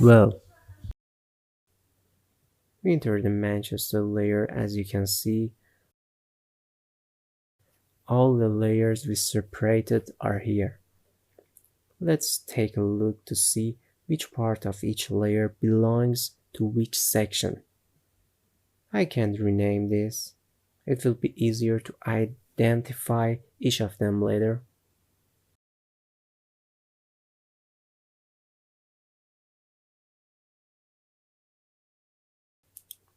Well, we enter the Manchester layer. As you can see, all the layers we separated are here. Let's take a look to see which part of each layer belongs to which section. I can rename this. It will be easier to identify each of them later.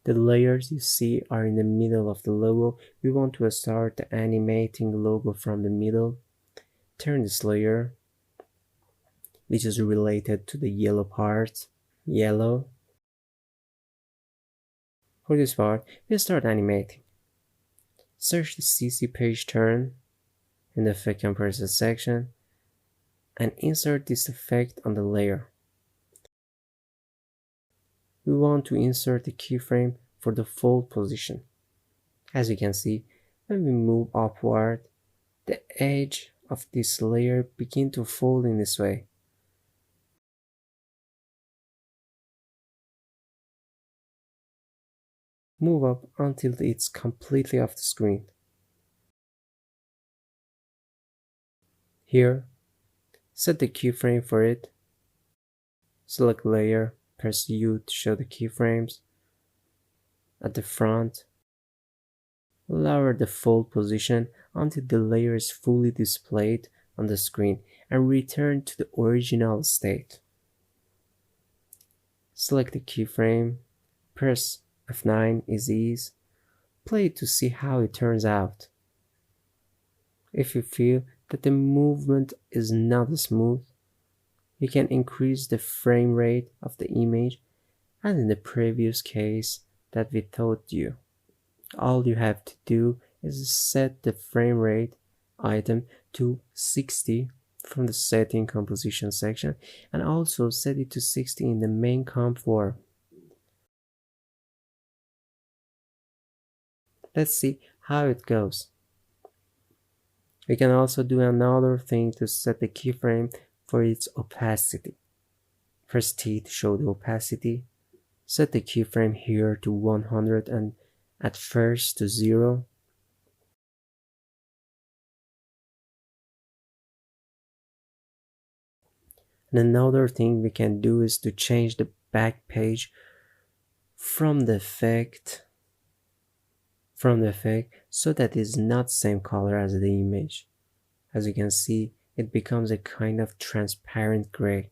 The layers you see are in the middle of the logo. We want to start the animating logo from the middle. Turn this layer, which is related to the yellow part, yellow. For this part, we start animating. Search the CC page turn in the effect compressor section and insert this effect on the layer. We want to insert the keyframe for the fold position. As you can see, when we move upward, the edge of this layer begins to fold in this way. Move up until it's completely off the screen. Here, set the keyframe for it. Select layer, press U to show the keyframes. At the front, lower the fold position until the layer is fully displayed on the screen and return to the original state. Select the keyframe, press F9 is ease, play it to see how it turns out. If you feel that the movement is not smooth, you can increase the frame rate of the image, as in the previous case that we taught you. All you have to do is set the frame rate item to 60 from the setting composition section, and also set it to 60 in the main comp form. Let's see how it goes. We can also do another thing to set the keyframe for its opacity. Press T to show the opacity. Set the keyframe here to 100 and at first to 0. And another thing we can do is to change the back page from the effect so that it's not same color as the image. As you can see, it becomes a kind of transparent gray.